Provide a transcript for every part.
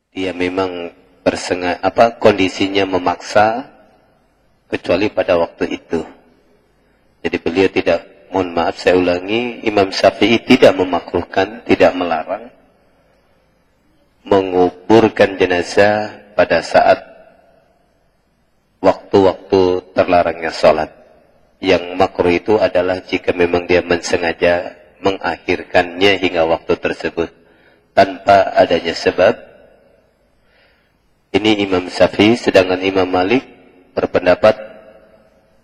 dia memang kondisinya memaksa kecuali pada waktu itu. Jadi beliau tidak, mohon maaf saya ulangi, Imam Syafi'i tidak memakruhkan, tidak melarang menguburkan jenazah pada saat waktu-waktu terlarangnya sholat. Yang makruh itu adalah jika memang dia mensengaja mengakhirkannya hingga waktu tersebut tanpa adanya sebab. Ini Imam Syafi'i, sedangkan Imam Malik berpendapat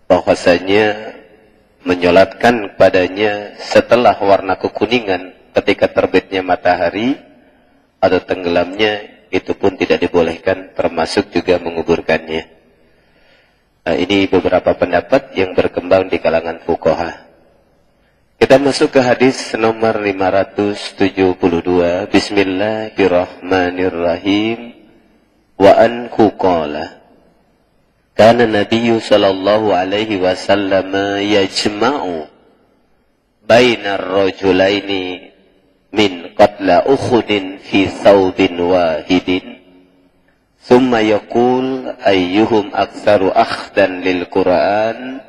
bahwasanya menyolatkan padanya setelah warna kekuningan ketika terbitnya matahari atau tenggelamnya itu pun tidak dibolehkan, termasuk juga menguburkannya. Nah, ini beberapa pendapat yang berkembang di kalangan fuqaha. Kita masuk ke hadis nomor 572. Bismillahirrahmanirrahim. Wa anhu qala kana Nabiyyu sallallahu alaihi wasallam yajma'u bainar rajulaini min qatla Ukhudin fi thawbin wahidin thumma yaqul ayyuhum aktsaru akhdan lil Qur'an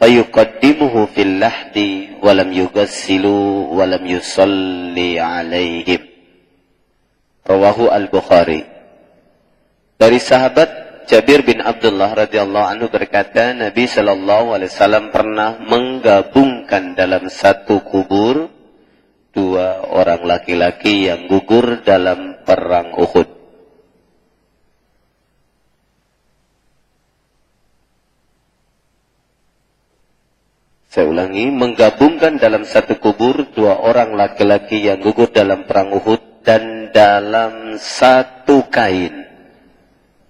fayuqaddimuhu fil lahdi wa lam yughassilu wa lam yusalli alaihim. Rawahu al-Bukhari. Dari sahabat Jabir bin Abdullah radhiyallahu anhu berkata, Nabi sallallahu alaihi wasallam pernah menggabungkan dalam satu kubur dua orang laki-laki yang gugur dalam perang Uhud. Saya ulangi, menggabungkan dalam satu kubur dua orang laki-laki yang gugur dalam perang Uhud dan dalam satu kain.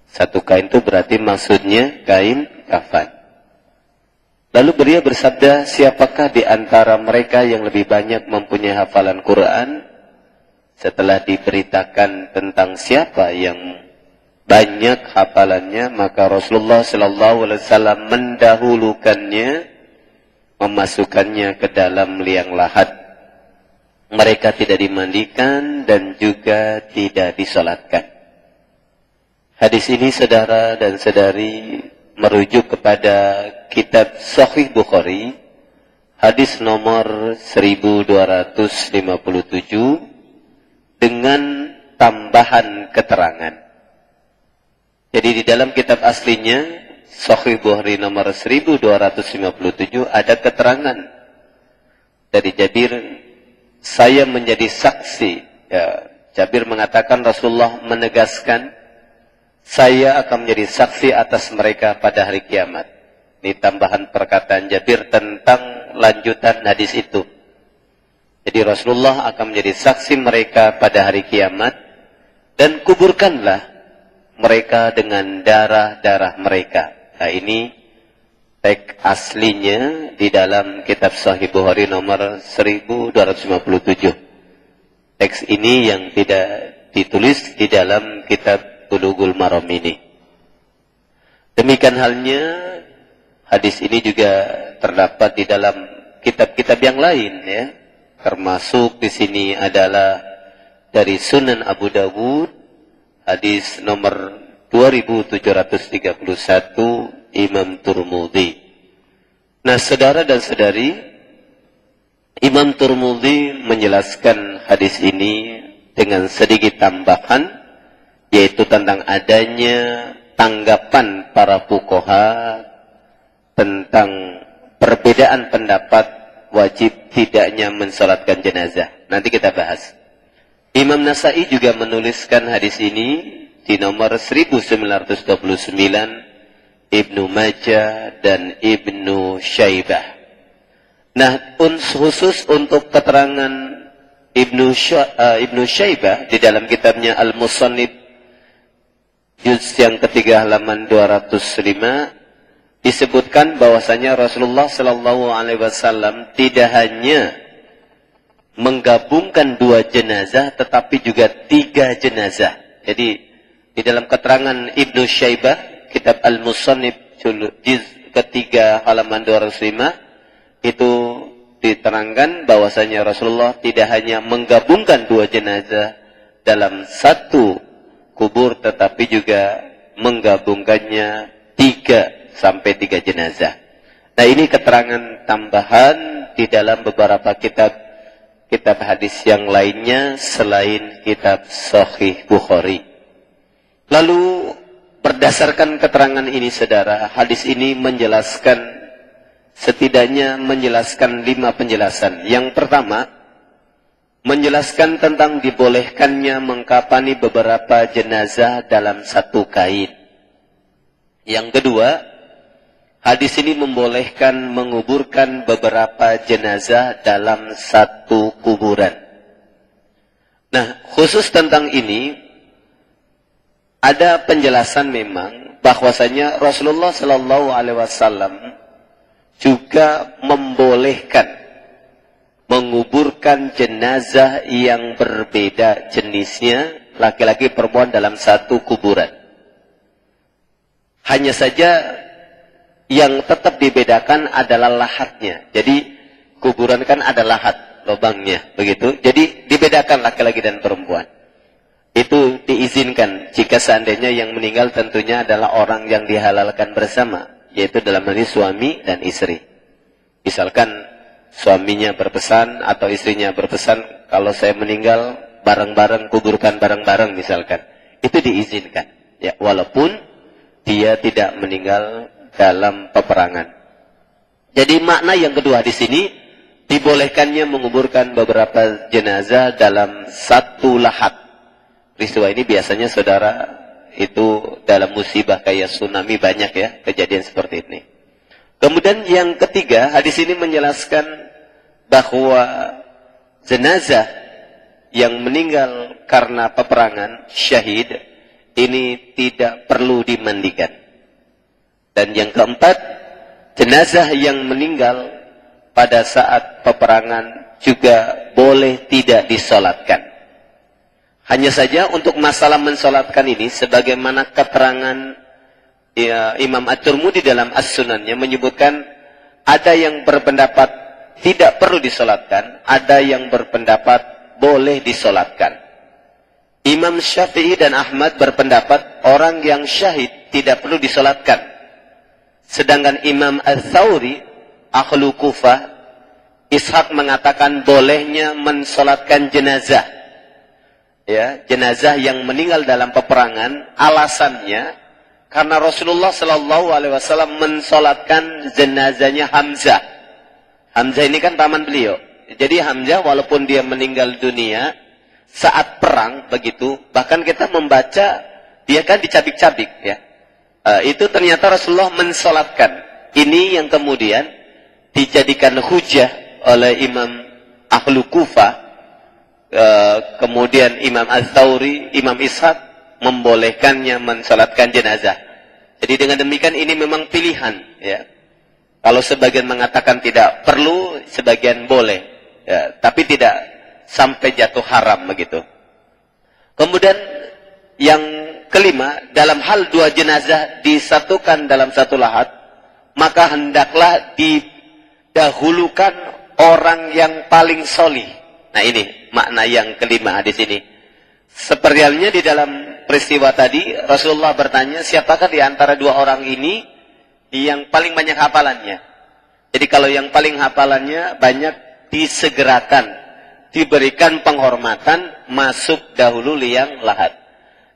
Satu kain itu berarti maksudnya kain kafan. Lalu beliau bersabda, siapakah di antara mereka yang lebih banyak mempunyai hafalan Quran? Setelah diberitakan tentang siapa yang banyak hafalannya, maka Rasulullah sallallahu alaihi wasallam mendahulukannya, memasukkannya ke dalam liang lahat. Mereka tidak dimandikan dan juga tidak disolatkan. Hadis ini saudara dan saudari merujuk kepada kitab Sahih Bukhari, hadis nomor 1257 dengan tambahan keterangan. Jadi di dalam kitab aslinya Sahih Bukhari nomor 1257 ada keterangan dari Jabir, saya menjadi saksi. Ya, Jabir mengatakan Rasulullah menegaskan, saya akan menjadi saksi atas mereka pada hari kiamat. Ini tambahan perkataan Jabir tentang lanjutan hadis itu. Jadi Rasulullah akan menjadi saksi mereka pada hari kiamat, dan kuburkanlah mereka dengan darah-darah mereka. Nah, ini teks aslinya di dalam kitab Sahih Bukhari nomor 1257. Teks ini yang tidak ditulis di dalam kitab Bulughul Maram ini. Demikian halnya hadis ini juga terdapat di dalam kitab-kitab yang lain, ya. Termasuk di sini adalah dari Sunan Abu Dawud, hadis nomor 2731 Imam Tirmidzi. Nah, saudara dan saudari, Imam Tirmidzi menjelaskan hadis ini dengan sedikit tambahan, yaitu tentang adanya tanggapan para fuqaha tentang perbedaan pendapat wajib tidaknya mensalatkan jenazah. Nanti kita bahas. Imam Nasa'i juga menuliskan hadis ini di nomor 1929, Ibnu Majah dan Ibnu Syaibah. Nah, khusus untuk keterangan Ibnu Syaibah di dalam kitabnya Al-Musannif juz yang ketiga halaman 205 disebutkan bahwasanya Rasulullah sallallahu alaihi wasallam tidak hanya menggabungkan dua jenazah tetapi juga tiga jenazah. Jadi di dalam keterangan Ibnu Syaibah kitab Al-Musannif juz ketiga halaman 205 itu diterangkan bahwasanya Rasulullah tidak hanya menggabungkan dua jenazah dalam satu mengubur tetapi juga menggabungkannya 3 sampai 3 jenazah. Nah, ini keterangan tambahan di dalam beberapa kitab hadis yang lainnya selain kitab Sahih Bukhari. Lalu berdasarkan keterangan ini saudara, hadis ini setidaknya menjelaskan 5 penjelasan. Yang pertama, menjelaskan tentang dibolehkannya mengkafani beberapa jenazah dalam satu kain. Yang kedua, hadis ini membolehkan menguburkan beberapa jenazah dalam satu kuburan. Nah, khusus tentang ini, ada penjelasan memang bahwasanya Rasulullah Shallallahu Alaihi Wasallam juga membolehkan menguburkan jenazah yang berbeda jenisnya, laki-laki perempuan dalam satu kuburan. Hanya saja yang tetap dibedakan adalah lahatnya. Jadi kuburan kan ada lahat, lubangnya, begitu. Jadi dibedakan laki-laki dan perempuan. Itu diizinkan jika seandainya yang meninggal tentunya adalah orang yang dihalalkan bersama, yaitu dalam hal ini suami dan istri. Misalkan suaminya berpesan atau istrinya berpesan, kalau saya meninggal bareng-bareng, kuburkan bareng-bareng misalkan. Itu diizinkan. Ya, walaupun dia tidak meninggal dalam peperangan. Jadi makna yang kedua di sini, dibolehkannya menguburkan beberapa jenazah dalam satu lahat. Peristiwa ini biasanya saudara itu dalam musibah kayak tsunami banyak ya kejadian seperti ini. Kemudian yang ketiga, hadis ini menjelaskan bahwa jenazah yang meninggal karena peperangan, syahid, ini tidak perlu dimandikan. Dan yang keempat, jenazah yang meninggal pada saat peperangan juga boleh tidak disolatkan. Hanya saja untuk masalah mensolatkan ini, sebagaimana keterangan Imam At-Tirmidzi dalam As-Sunannya menyebutkan, ada yang berpendapat tidak perlu disolatkan, ada yang berpendapat boleh disolatkan. Imam Syafi'i dan Ahmad berpendapat orang yang syahid tidak perlu disolatkan. Sedangkan Imam Al-Thawri, ahlu Kufah, Ishaq mengatakan bolehnya mensolatkan jenazah. Ya, jenazah yang meninggal dalam peperangan, alasannya karena Rasulullah Shallallahu Alaihi Wasallam mensolatkan jenazahnya Hamzah. Hamzah ini kan paman beliau. Jadi Hamzah walaupun dia meninggal dunia saat perang begitu, bahkan kita membaca dia kan dicabik-cabik ya. Itu ternyata Rasulullah mensolatkan. Ini yang kemudian dijadikan hujah oleh Imam Ahlu Kufah. Kemudian Imam Al-Thawri, Imam Ishaq membolehkannya mensalatkan jenazah. Jadi dengan demikian ini memang pilihan ya. Kalau sebagian mengatakan tidak perlu, sebagian boleh ya, tapi tidak sampai jatuh haram begitu. Kemudian yang kelima, dalam hal 2 jenazah disatukan dalam satu lahat, maka hendaklah didahulukan orang yang paling solih. Nah ini makna yang kelima hadis ini. Seperti halnya di dalam peristiwa tadi, Rasulullah bertanya, siapakah di antara 2 orang ini yang paling banyak hafalannya? Jadi kalau yang paling hafalannya banyak, disegerakan, diberikan penghormatan, masuk dahulu liang lahat.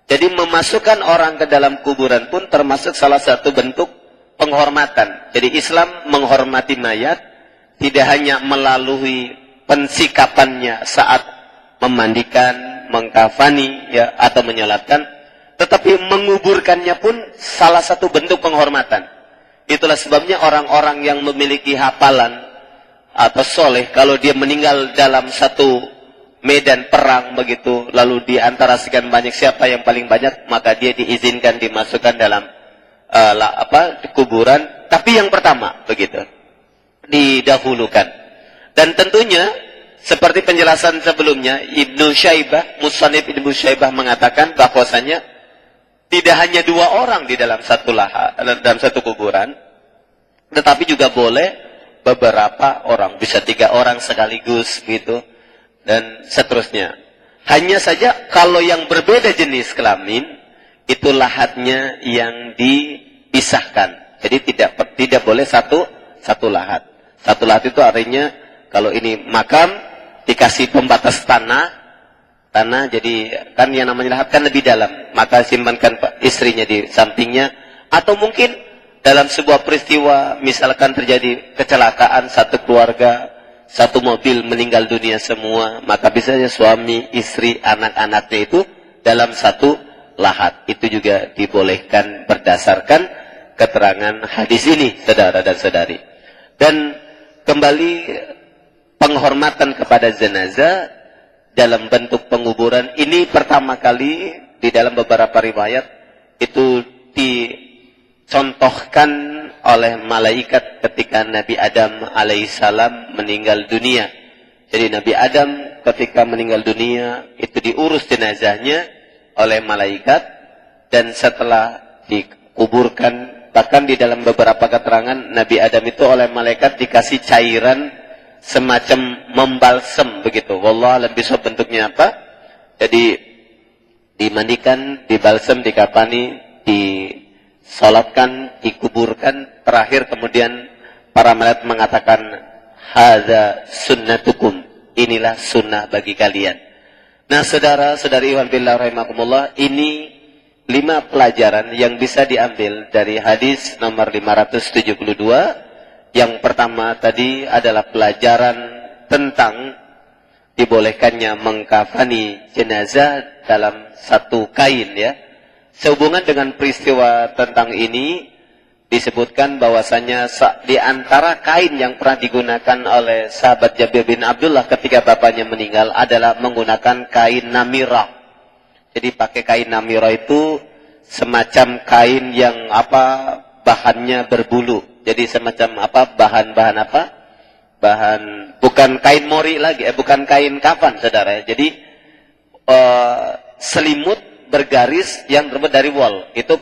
Jadi memasukkan orang ke dalam kuburan pun termasuk salah satu bentuk penghormatan. Jadi Islam menghormati mayat, tidak hanya melalui pensikapannya saat memandikan, mengkafani ya, atau menyolatkan, tetapi menguburkannya pun salah satu bentuk penghormatan. Itulah sebabnya orang-orang yang memiliki hafalan atau soleh, kalau dia meninggal dalam satu medan perang begitu, lalu di antara sekian banyak siapa yang paling banyak, maka dia diizinkan dimasukkan dalam kuburan, tapi yang pertama begitu didahulukan. Dan tentunya seperti penjelasan sebelumnya, Ibnu Syaibah, Musannif Ibnu Syaibah mengatakan bahwasanya tidak hanya 2 orang di dalam dalam satu kuburan, tetapi juga boleh beberapa orang, bisa 3 orang sekaligus gitu, dan seterusnya. Hanya saja kalau yang berbeda jenis kelamin, itu lahatnya yang dipisahkan. Jadi tidak boleh satu lahat. Satu lahat itu artinya kalau ini makam dikasih pembatas tanah, jadi kan yang namanya lahat kan lebih dalam, maka simpankan istrinya di sampingnya. Atau mungkin dalam sebuah peristiwa misalkan terjadi kecelakaan satu keluarga, satu mobil meninggal dunia semua, maka bisa saja suami, istri, anak-anaknya itu dalam satu lahat. Itu juga dibolehkan berdasarkan keterangan hadis ini, saudara dan saudari. Dan kembali penghormatan kepada jenazah dalam bentuk penguburan ini pertama kali di dalam beberapa riwayat itu dicontohkan oleh malaikat ketika Nabi Adam alaihissalam meninggal dunia. Jadi Nabi Adam ketika meninggal dunia itu diurus jenazahnya oleh malaikat, dan setelah dikuburkan, bahkan di dalam beberapa keterangan Nabi Adam itu oleh malaikat dikasih cairan semacam membalsem begitu. Wallah alam bisawab bentuknya apa. Jadi dimandikan, dibalsem, dikafani, disolatkan, dikuburkan, terakhir kemudian para malaikat mengatakan hadza sunnatukum, inilah sunnah bagi kalian. Nah, saudara-saudari iwan billah rahimakumullah, ini 5 pelajaran yang bisa diambil dari hadis nomor 572. Yang pertama tadi adalah pelajaran tentang dibolehkannya mengkafani jenazah dalam satu kain, ya. Sehubungan dengan peristiwa tentang ini disebutkan bahwasanya di antara kain yang pernah digunakan oleh sahabat Jabir bin Abdullah ketika bapaknya meninggal adalah menggunakan kain namirah. Jadi pakai kain namirah itu semacam kain yang bahannya berbulu. Jadi semacam bahan bukan kain mori lagi, bukan kain kafan, saudara. Jadi selimut bergaris yang terbuat dari wol. Itu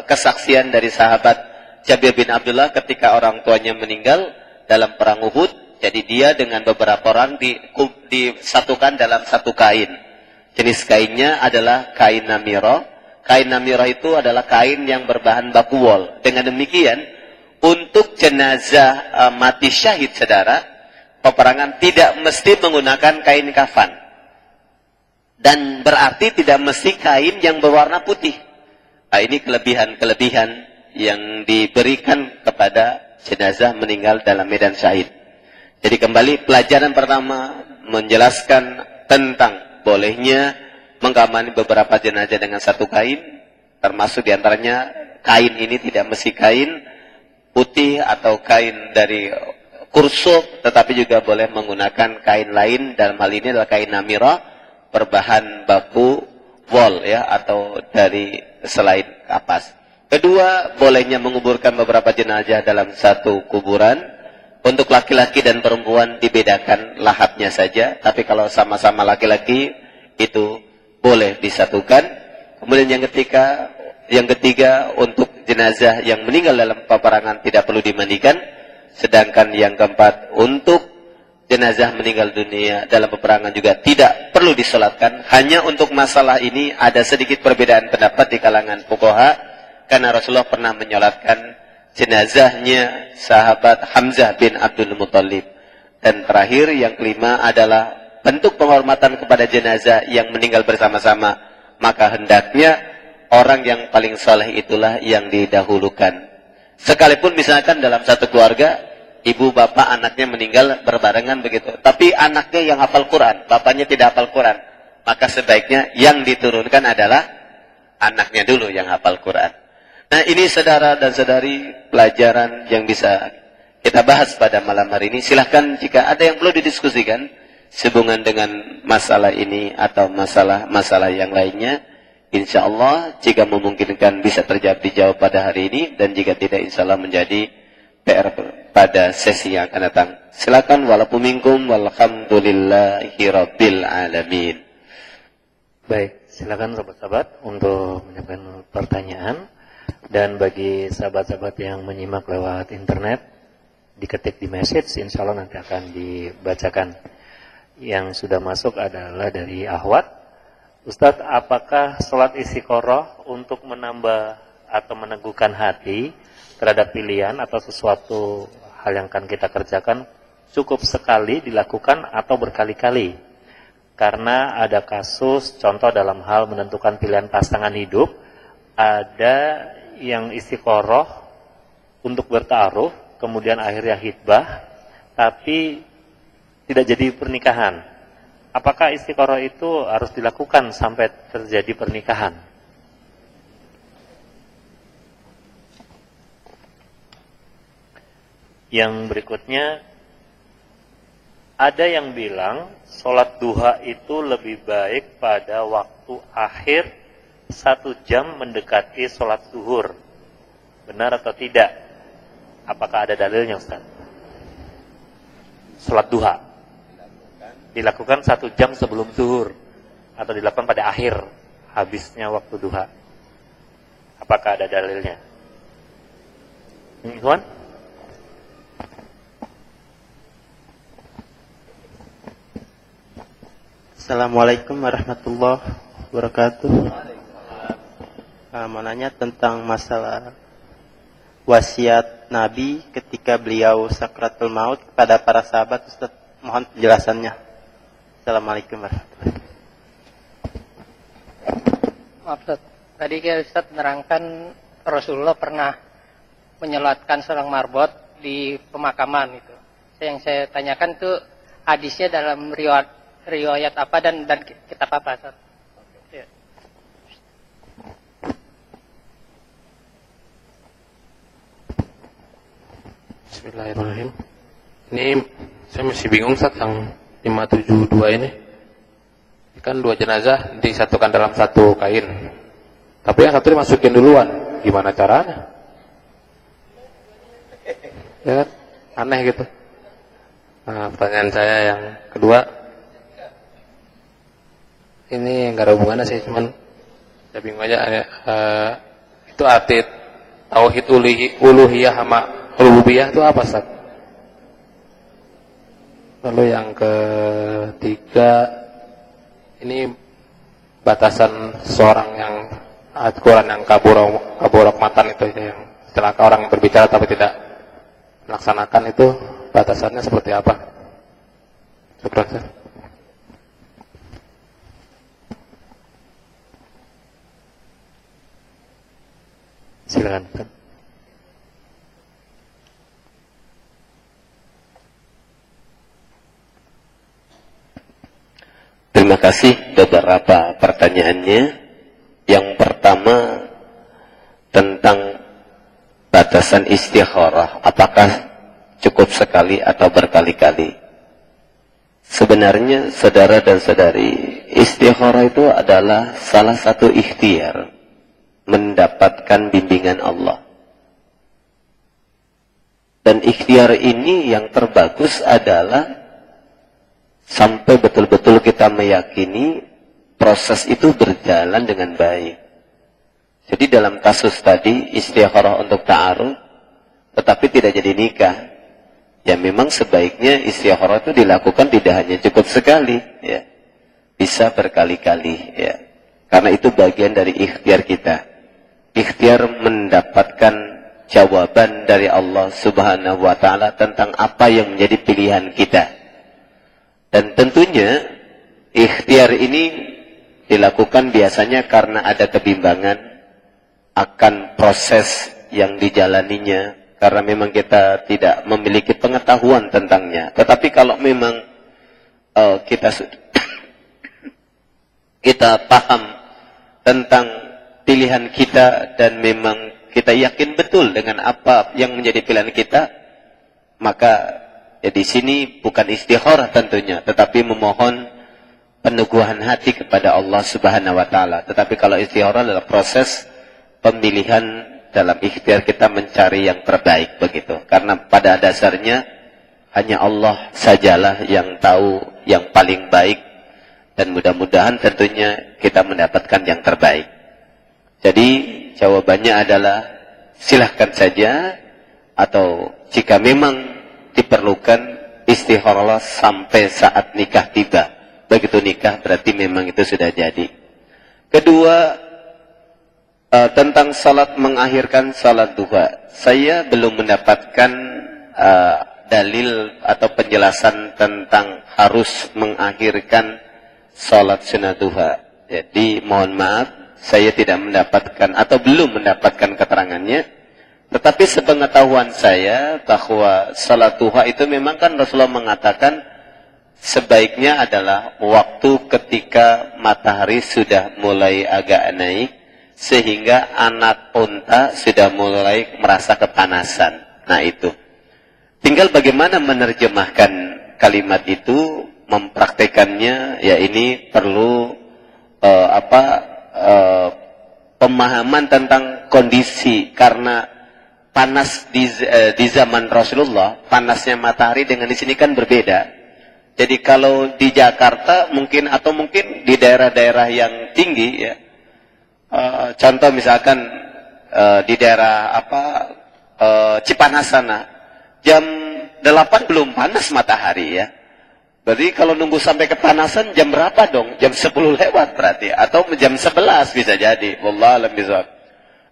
kesaksian dari sahabat Jabir bin Abdullah ketika orang tuanya meninggal dalam perang Uhud. Jadi dia dengan beberapa orang disatukan dalam satu kain. Jenis kainnya adalah kain namirah. Kain namirah itu adalah kain yang berbahan baku wol. Dengan demikian, untuk jenazah mati syahid, saudara, peperangan tidak mesti menggunakan kain kafan. Dan berarti tidak mesti kain yang berwarna putih. Nah, ini kelebihan-kelebihan yang diberikan kepada jenazah meninggal dalam medan syahid. Jadi kembali pelajaran pertama menjelaskan tentang bolehnya mengkafani beberapa jenazah dengan satu kain, termasuk diantaranya kain ini tidak mesti kain putih atau kain dari kursuf, tetapi juga boleh menggunakan kain lain. Dalam hal ini adalah kain namirah berbahan baku wol, ya, atau dari selain kapas. Kedua, bolehnya menguburkan beberapa jenazah dalam satu kuburan. Untuk laki-laki dan perempuan dibedakan lahatnya saja. Tapi kalau sama-sama laki-laki itu boleh disatukan. Kemudian yang ketiga untuk jenazah yang meninggal dalam peperangan tidak perlu dimandikan. Sedangkan yang keempat untuk jenazah meninggal dunia dalam peperangan juga tidak perlu disolatkan. Hanya untuk masalah ini ada sedikit perbedaan pendapat di kalangan fuqaha. Karena Rasulullah pernah menyolatkan jenazahnya sahabat Hamzah bin Abdul Muttalib. Dan terakhir yang kelima adalah bentuk penghormatan kepada jenazah yang meninggal bersama-sama. Maka hendaknya orang yang paling soleh itulah yang didahulukan. Sekalipun misalkan dalam satu keluarga, ibu bapak anaknya meninggal berbarengan begitu. Tapi anaknya yang hafal Quran, bapaknya tidak hafal Quran. Maka sebaiknya yang diturunkan adalah anaknya dulu yang hafal Quran. Nah, ini saudara dan saudari pelajaran yang bisa kita bahas pada malam hari ini. Silahkan jika ada yang perlu didiskusikan sehubungan dengan masalah ini atau masalah-masalah yang lainnya, insya Allah jika memungkinkan bisa dijawab pada hari ini, dan jika tidak insya Allah menjadi PR pada sesi yang akan datang. Silakan. Walaupun minkum walhamdulillahi rabbil alamin. Baik, silakan sahabat-sahabat untuk menyampaikan pertanyaan. Dan bagi sahabat-sahabat yang menyimak lewat internet, diketik di message, insya Allah nanti akan dibacakan. Yang sudah masuk adalah dari Ahwat. Ustadz, apakah sholat istiqoroh untuk menambah atau meneguhkan hati terhadap pilihan atau sesuatu hal yang akan kita kerjakan cukup sekali dilakukan atau berkali-kali? Karena ada kasus, contoh dalam hal menentukan pilihan pasangan hidup, ada yang istiqoroh untuk bertaruh, kemudian akhirnya hitbah, tapi tidak jadi pernikahan. Apakah istiqoroh itu harus dilakukan sampai terjadi pernikahan? Yang berikutnya, ada yang bilang sholat duha itu lebih baik pada waktu akhir 1 jam mendekati sholat zuhur. Benar atau tidak? Apakah ada dalilnya, Ustaz? Sholat duha dilakukan 1 jam sebelum zuhur atau dilakukan pada akhir habisnya waktu duha. Apakah ada dalilnya? Ikhwan? Assalamualaikum warahmatullahi wabarakatuh. Mau nanya tentang masalah wasiat Nabi ketika beliau sakratul maut kepada para sahabat. Ustaz, mohon penjelasannya. Assalamualaikum warahmatullahi wabarakatuh. Maaf Ustaz, tadi Ustaz menerangkan Rasulullah pernah menyolatkan seorang marbot di pemakaman itu. Yang saya tanyakan itu hadisnya dalam riwayat apa dan kitab apa, Ustaz? Ya. Bismillahirrahmanirrahim. Ini saya masih bingung, Ustaz, yang 572 ini. Kan 2 jenazah disatukan dalam 1 kain. Tapi yang satu dimasukin duluan. Gimana caranya? Ya kan? Aneh gitu. Nah, pertanyaan saya yang kedua, ini nggak ada hubungannya sih, cuman saya bingung aja. Itu arti tauhid uluhiyah sama rububiyah itu apa, Ustaz? Lalu yang ketiga, ini batasan seorang yang Al-Quran yang kaburok matan itu, yang celaka orang berbicara tapi tidak melaksanakan, itu batasannya seperti apa? Syukran, Ustaz. Silakan. Terima kasih beberapa pertanyaannya. Yang pertama tentang batasan istikharah, apakah cukup sekali atau berkali-kali? Sebenarnya saudara dan saudari, istikharah itu adalah salah satu ikhtiar mendapatkan bimbingan Allah. Dan ikhtiar ini yang terbagus adalah sampai betul-betul kita meyakini proses itu berjalan dengan baik. Jadi dalam kasus tadi istikharah untuk ta'aruf tetapi tidak jadi nikah, ya memang sebaiknya istikharah itu dilakukan tidak hanya cukup sekali, ya, bisa berkali-kali, ya, karena itu bagian dari ikhtiar kita, ikhtiar mendapatkan jawaban dari Allah Subhanahu wa Ta'ala tentang apa yang menjadi pilihan kita. Dan tentunya ikhtiar ini dilakukan biasanya karena ada kebimbangan akan proses yang dijalaninya, karena memang kita tidak memiliki pengetahuan tentangnya. Tetapi kalau memang kita paham tentang pilihan kita dan memang kita yakin betul dengan apa yang menjadi pilihan kita, maka ya di sini bukan istikharah tentunya, tetapi memohon peneguhan hati kepada Allah Subhanahu wa Ta'ala. Tetapi kalau istikharah adalah proses pemilihan dalam ikhtiar kita mencari yang terbaik, begitu. Karena pada dasarnya hanya Allah sajalah yang tahu yang paling baik, dan mudah-mudahan tentunya kita mendapatkan yang terbaik. Jadi jawabannya adalah silahkan saja, atau jika memang diperlukan istikharah sampai saat nikah tiba. Begitu nikah berarti memang itu sudah jadi. Kedua, tentang salat mengakhirkan salat duha. Saya belum mendapatkan dalil atau penjelasan tentang harus mengakhirkan salat sunat duha. Jadi mohon maaf, saya tidak mendapatkan atau belum mendapatkan keterangannya. Tetapi sepengetahuan saya bahwa salat duha itu memang kan Rasulullah mengatakan sebaiknya adalah waktu ketika matahari sudah mulai agak naik, sehingga anak unta sudah mulai merasa kepanasan. Nah itu. Tinggal bagaimana menerjemahkan kalimat itu, mempraktekannya, ya ini perlu pemahaman tentang kondisi. Karena panas di zaman Rasulullah, panasnya matahari dengan di sini kan berbeda. Jadi kalau di Jakarta mungkin atau mungkin di daerah-daerah yang tinggi ya, contoh misalkan di daerah Cipanas sana, jam 8 belum panas matahari ya. Berarti kalau nunggu sampai kepanasan jam berapa dong? Jam 10 lewat berarti, atau jam 11 bisa jadi. Wallah alam bisawab.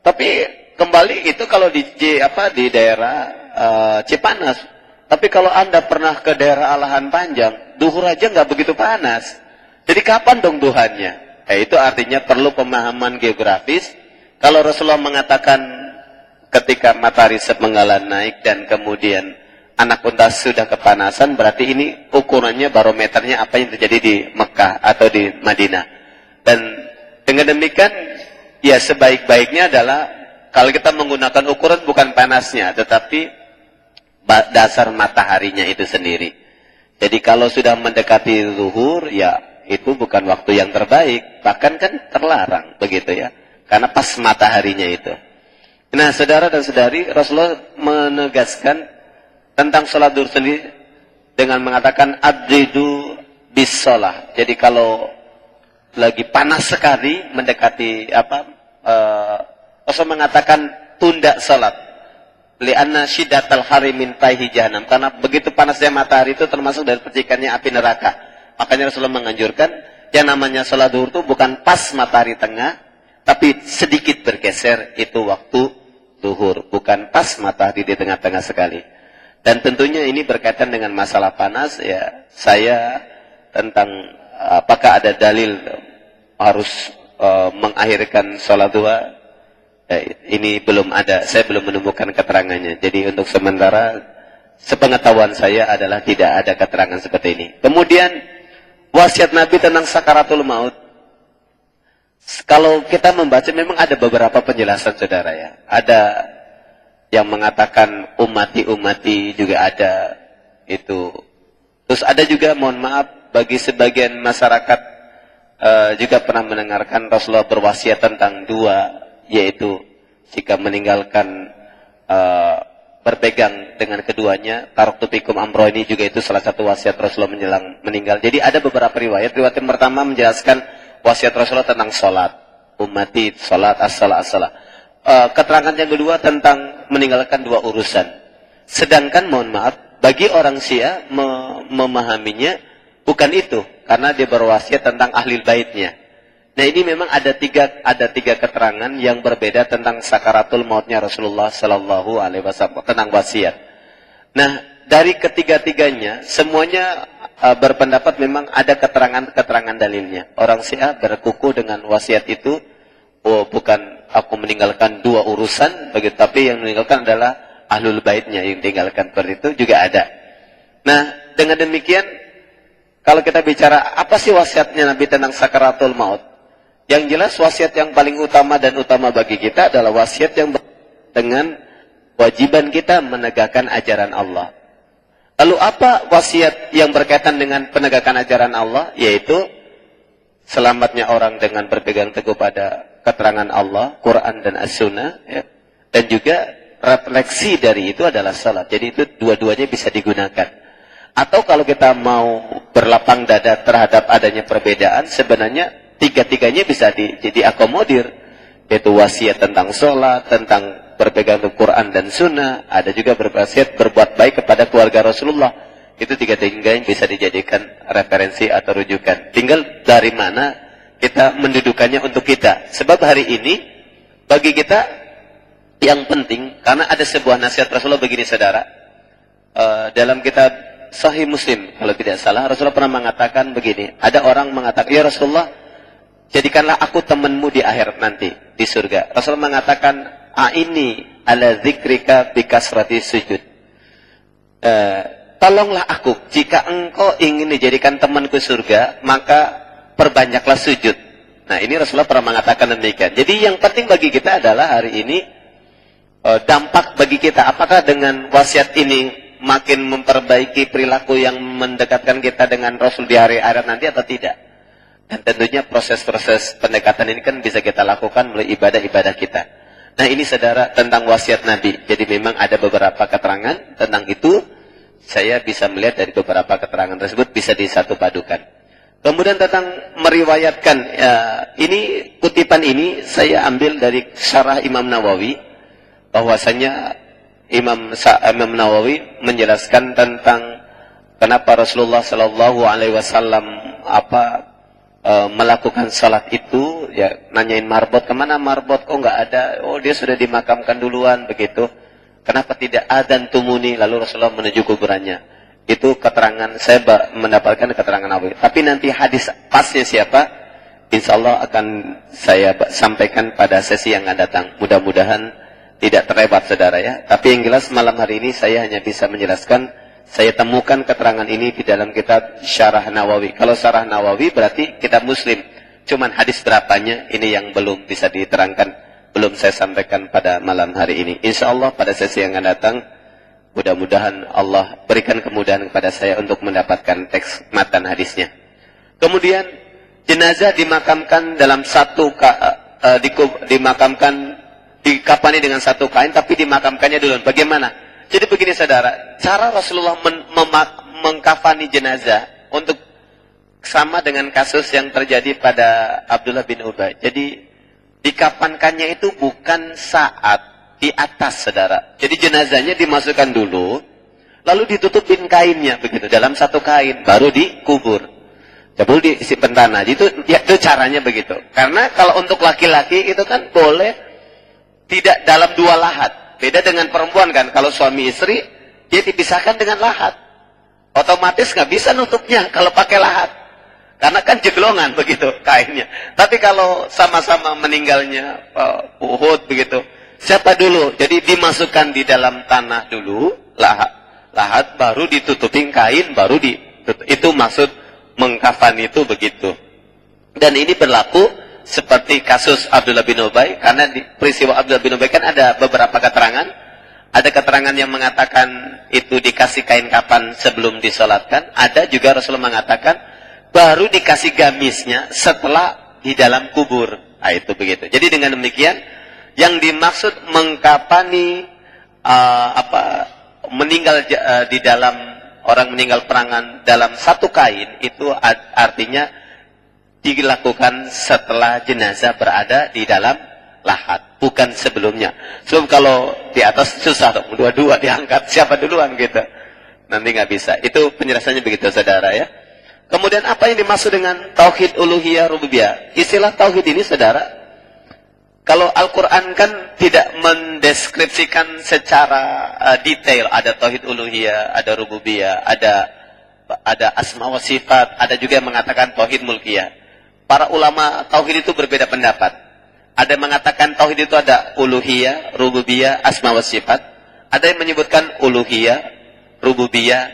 Tapi kembali itu kalau di daerah Cipanas. Tapi kalau Anda pernah ke daerah Alahan Panjang, duhur aja nggak begitu panas. Jadi kapan dong duhannya? Itu artinya perlu pemahaman geografis. Kalau Rasulullah mengatakan ketika matahari sepenggalan naik dan kemudian anak unta sudah kepanasan, berarti ini ukurannya, barometernya apa yang terjadi di Mekah atau di Madinah. Dan dengan demikian, ya sebaik-baiknya adalah kalau kita menggunakan ukuran bukan panasnya, tetapi dasar mataharinya itu sendiri. Jadi kalau sudah mendekati zuhur, ya itu bukan waktu yang terbaik, bahkan kan terlarang begitu ya, karena pas mataharinya itu. Nah, saudara dan saudari, Rasulullah menegaskan tentang sholat duhur sendiri dengan mengatakan abdidu bis sholah. Jadi kalau lagi panas sekali mendekati Rasul mengatakan tunda sholat. Lianna syiddatal hari min taihi jahannam, karena begitu panasnya matahari itu termasuk dari percikannya api neraka. Makanya Rasulullah menganjurkan yang namanya sholat duhur itu bukan pas matahari tengah, tapi sedikit bergeser, itu waktu duhur, bukan pas matahari di tengah-tengah sekali. Dan tentunya ini berkaitan dengan masalah panas ya. Saya tentang apakah ada dalil harus mengakhirkan sholat duha, ini belum ada, saya belum menemukan keterangannya. Jadi untuk sementara sepengetahuan saya adalah tidak ada keterangan seperti ini. Kemudian wasiat Nabi tentang sakaratul maut. Kalau kita membaca memang ada beberapa penjelasan saudara ya. Ada yang mengatakan umati juga ada itu. Terus ada juga, mohon maaf, bagi sebagian masyarakat juga pernah mendengarkan Rasulullah berwasiat tentang dua, yaitu jika meninggalkan berpegang dengan keduanya, taraktu fikum amro, ini juga itu salah satu wasiat Rasulullah menjelang meninggal. Jadi ada beberapa riwayat. Riwayat yang pertama menjelaskan wasiat Rasulullah tentang sholat, ummati sholat as-salah. Keterangan yang kedua tentang meninggalkan dua urusan. Sedangkan mohon maaf, bagi orang Syiah memahaminya bukan itu, karena dia berwasiat tentang ahli baitnya. Nah ini memang ada tiga keterangan yang berbeda tentang sakaratul mautnya Rasulullah Sallallahu Alaihi Wasallam, tentang wasiat. Nah dari ketiga-tiganya semuanya berpendapat memang ada keterangan dalilnya. Orang Syiah berkukuh dengan wasiat itu, bukan aku meninggalkan dua urusan, begitu, tapi yang meninggalkan adalah ahlul baitnya yang tinggalkan. Seperti itu juga ada. Nah dengan demikian, kalau kita bicara apa sih wasiatnya Nabi tentang sakaratul maut? Yang jelas wasiat yang paling utama dan utama bagi kita adalah wasiat yang dengan wajiban kita menegakkan ajaran Allah. Lalu apa wasiat yang berkaitan dengan penegakan ajaran Allah? Yaitu selamatnya orang dengan berpegang teguh pada keterangan Allah, Quran dan As-Sunnah, ya. Dan juga refleksi dari itu adalah salat. Jadi itu dua-duanya bisa digunakan. Atau kalau kita mau berlapang dada terhadap adanya perbedaan, sebenarnya tiga-tiganya bisa diakomodir, yaitu wasiat tentang sholat, tentang berpegang teguh Quran dan Sunnah, ada juga berwasiat berbuat baik kepada keluarga Rasulullah. Itu tiga-tiganya bisa dijadikan referensi atau rujukan. Tinggal dari mana kita mendudukannya untuk kita. Sebab hari ini bagi kita yang penting, karena ada sebuah nasihat Rasulullah begini saudara, dalam kitab Sahih Muslim kalau tidak salah, Rasulullah pernah mengatakan begini, ada orang mengatakan, ya Rasulullah, jadikanlah aku temanmu di akhir nanti di surga. Rasulullah mengatakan, a'ini ala dzikrika bikasrati sujud. Tolonglah aku jika engkau ingin dijadikan temanku surga, maka perbanyaklah sujud. Nah, ini Rasulullah pernah mengatakan demikian. Jadi yang penting bagi kita adalah hari ini dampak bagi kita, apakah dengan wasiat ini makin memperbaiki perilaku yang mendekatkan kita dengan Rasul di hari akhirat nanti atau tidak. Dan tentunya proses-proses pendekatan ini kan bisa kita lakukan melalui ibadah-ibadah kita. Nah, ini saudara tentang wasiat Nabi. Jadi memang ada beberapa keterangan tentang itu. Saya bisa melihat dari beberapa keterangan tersebut bisa disatu padukan. Kemudian tentang meriwayatkan, ini kutipan ini saya ambil dari syarah Imam Nawawi, bahwasanya Imam Nawawi menjelaskan tentang kenapa Rasulullah Shallallahu Alaihi Wasallam melakukan salat itu, ya nanyain marbot, kemana marbot, kok nggak ada, oh dia sudah dimakamkan duluan begitu. Kenapa tidak adzan tumuni, lalu Rasulullah menuju kuburannya. Itu keterangan, saya mendapatkan keterangan Nawawi. Tapi nanti hadis pasnya siapa, insya Allah akan saya sampaikan pada sesi yang akan datang. Mudah-mudahan tidak terlewat saudara ya. Tapi yang jelas malam hari ini saya hanya bisa menjelaskan, saya temukan keterangan ini di dalam kitab Syarah Nawawi. Kalau Syarah Nawawi berarti kitab Muslim. Cuman hadis berapanya ini yang belum bisa diterangkan, belum saya sampaikan pada malam hari ini. Insya Allah pada sesi yang akan datang, mudah-mudahan Allah berikan kemudahan kepada saya untuk mendapatkan teks matan hadisnya. Kemudian jenazah dimakamkan dalam dikapani dengan satu kain, tapi dimakamkannya dulu. Bagaimana? Jadi begini saudara, cara Rasulullah mengkafani jenazah untuk sama dengan kasus yang terjadi pada Abdullah bin Ubay. Jadi dikapankannya itu bukan saat di atas saudara. Jadi jenazahnya dimasukkan dulu, lalu ditutupin kainnya begitu dalam satu kain, baru dikubur. Baru diisi pentanah. Itu caranya begitu. Karena kalau untuk laki-laki itu kan boleh tidak dalam dua lahat. Beda dengan perempuan kan, kalau suami istri dia dipisahkan dengan lahat. Otomatis nggak bisa nutupnya kalau pakai lahat. Karena kan jeglongan begitu kainnya. Tapi kalau sama-sama meninggalnya Uhud begitu, siapa dulu? Jadi dimasukkan di dalam tanah dulu, lahat baru ditutupin kain, baru ditutup. Itu maksud mengkafan itu begitu. Dan ini berlaku seperti kasus Abdullah bin Ubay, karena di peristiwa Abdullah bin Ubay kan ada beberapa keterangan. Ada keterangan yang mengatakan itu dikasih kain kapan sebelum disolatkan. Ada juga Rasulullah mengatakan baru dikasih gamisnya setelah di dalam kubur. Nah, itu begitu. Jadi dengan demikian, yang dimaksud mengkapani meninggal di dalam orang meninggal perangan dalam satu kain itu artinya dilakukan setelah jenazah berada di dalam lahat, bukan sebelumnya. Sebab kalau di atas susah, dua-dua diangkat, siapa duluan gitu. Nanti nggak bisa. Itu penjelasannya begitu saudara ya. Kemudian apa yang dimaksud dengan tauhid uluhiyah rububiyah? Istilah tauhid ini saudara, kalau Al-Quran kan tidak mendeskripsikan secara detail. Ada tauhid uluhiyah, ada rububiyah, ada asma wa sifat, ada juga yang mengatakan tauhid mulkiyah. Para ulama tauhid itu berbeda pendapat. Ada yang mengatakan tauhid itu ada uluhiyah, rububiyah, asma wa sifat. Ada yang menyebutkan uluhiyah, rububiyah,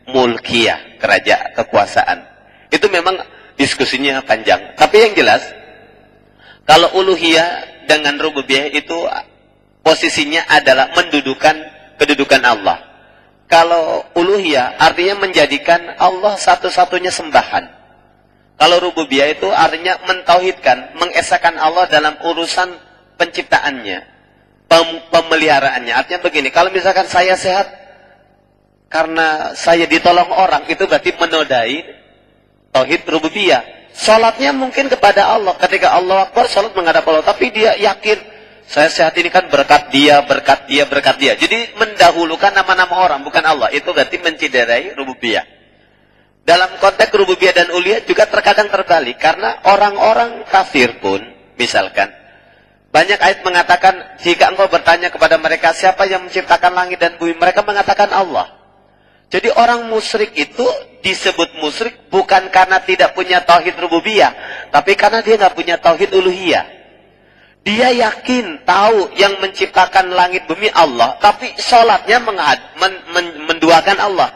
mulkiyah, kerajaan, kekuasaan. Itu memang diskusinya panjang. Tapi yang jelas, kalau uluhiyah dengan rububiyah itu posisinya adalah mendudukan kedudukan Allah. Kalau uluhiyah artinya menjadikan Allah satu-satunya sembahan. Kalau rububiyah itu artinya mentauhidkan, mengesahkan Allah dalam urusan penciptaannya, pemeliharaannya. Artinya begini, kalau misalkan saya sehat karena saya ditolong orang, itu berarti menodai tauhid rububiyah. Salatnya mungkin kepada Allah. Ketika Allah Akbar, salat menghadap Allah. Tapi dia yakin, saya sehat ini kan berkat dia, berkat dia, berkat dia. Jadi mendahulukan nama-nama orang, bukan Allah. Itu berarti menciderai rububiyah. Dalam konteks rububiyah dan uluhiyah juga terkadang terbalik. Karena orang-orang kafir pun, misalkan, banyak ayat mengatakan, jika engkau bertanya kepada mereka, siapa yang menciptakan langit dan bumi? Mereka mengatakan Allah. Jadi orang musyrik itu disebut musyrik bukan karena tidak punya tauhid rububiyah, tapi karena dia nggak punya tauhid uluhiyah. Dia yakin, tahu yang menciptakan langit bumi Allah, tapi sholatnya menduakan Allah.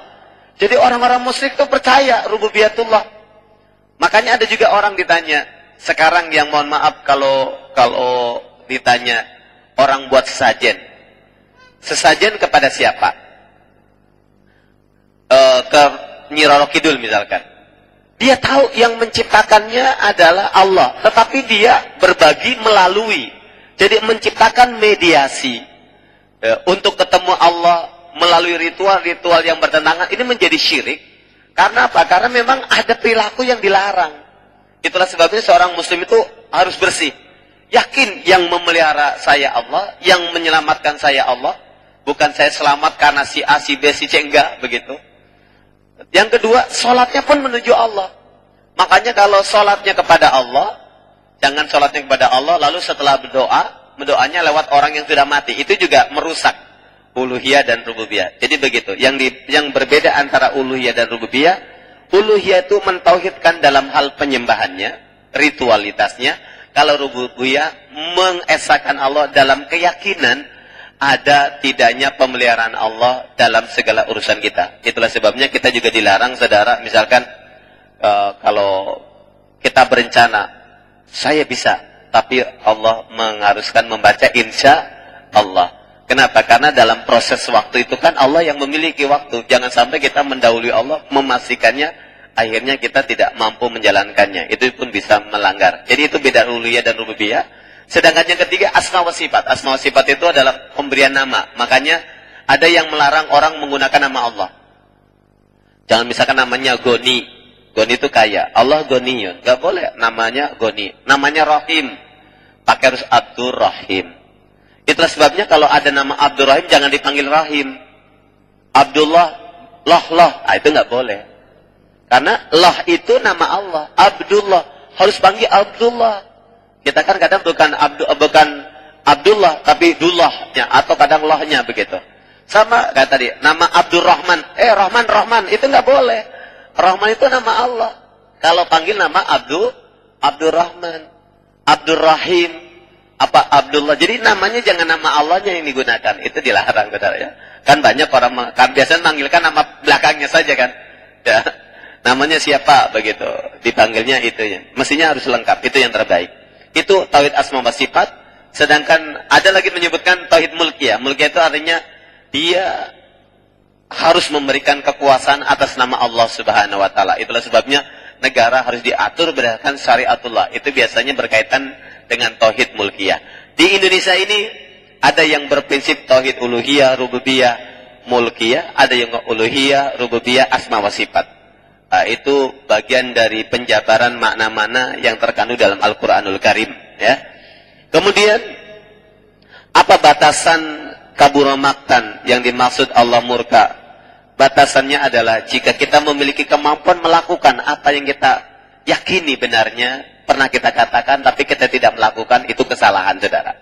Jadi orang-orang musyrik itu percaya rububiyatullah. Makanya ada juga orang ditanya, sekarang yang mohon maaf kalau ditanya orang buat sesajen. Sesajen kepada siapa? Ke Nyi Roro Kidul misalkan. Dia tahu yang menciptakannya adalah Allah, tetapi dia berbagi melalui. Jadi menciptakan mediasi untuk ketemu Allah melalui ritual-ritual yang bertentangan, ini menjadi syirik. Karena apa? Karena memang ada perilaku yang dilarang. Itulah sebabnya seorang muslim itu harus bersih. Yakin yang memelihara saya Allah, yang menyelamatkan saya Allah. Bukan saya selamat karena si A, si B, si C, enggak begitu. Yang kedua, sholatnya pun menuju Allah. Makanya kalau sholatnya kepada Allah, jangan sholatnya kepada Allah, lalu setelah berdoanya lewat orang yang sudah mati. Itu juga merusak uluhiyah dan rububiyah. Jadi begitu. Yang berbeda antara uluhiyah dan rububiyah, uluhiyah itu mentauhidkan dalam hal penyembahannya, ritualitasnya. Kalau rububiyah mengesahkan Allah dalam keyakinan ada tidaknya pemeliharaan Allah dalam segala urusan kita. Itulah sebabnya kita juga dilarang, saudara, misalkan kalau kita berencana, saya bisa, tapi Allah mengharuskan membaca insya Allah. Kenapa? Karena dalam proses waktu itu kan Allah yang memiliki waktu. Jangan sampai kita mendahului Allah, memastikannya, akhirnya kita tidak mampu menjalankannya. Itu pun bisa melanggar. Jadi itu beda uluhiyah dan rububiyah. Sedangkan yang ketiga, asma wa sifat. Asma wa sifat itu adalah pemberian nama. Makanya ada yang melarang orang menggunakan nama Allah. Jangan misalkan namanya Goni. Goni itu kaya. Allah Goniyun. Gak boleh namanya Goni. Namanya Rahim. Pakai harus Abdur Rahim. Itulah sebabnya kalau ada nama Abdurrahim jangan dipanggil Rahim. Abdullah, Loh. Itu nggak boleh. Karena Loh itu nama Allah. Abdullah harus panggil Abdullah. Kita kan kadang bukan Abdullah tapi Dullahnya atau kadang Lohnya begitu. Sama kayak tadi nama Abdurrahman. Rahman itu nggak boleh. Rahman itu nama Allah. Kalau panggil nama Abdurrahman, Abdurrahim. Apa Abdullah. Jadi namanya jangan nama Allahnya yang digunakan. Itu dilarang, saudara ya. Kan banyak orang biasanya manggilkan nama belakangnya saja kan. Ya. Namanya siapa begitu. Dipanggilnya itu ya. Mestinya harus lengkap. Itu yang terbaik. Itu tauhid asma wa sifat. Sedangkan ada lagi menyebutkan tauhid mulkiyah. Mulkiyah itu artinya dia harus memberikan kekuasaan atas nama Allah Subhanahu wa taala. Itulah sebabnya negara harus diatur berdasarkan syariatullah. Itu biasanya berkaitan dengan tauhid mulkiyah. Di Indonesia ini ada yang berprinsip tauhid uluhiyah, rububiyah, mulkiyah, ada yang uluhiyah, rububiyah, asma wa sifat. Itu bagian dari penjabaran makna-makna yang terkandung dalam Al-Qur'anul Karim, ya. Kemudian apa batasan kabura maktan yang dimaksud Allah murka? Batasannya adalah jika kita memiliki kemampuan melakukan apa yang kita yakini benarnya, pernah kita katakan, tapi kita tidak melakukan, itu kesalahan, saudara.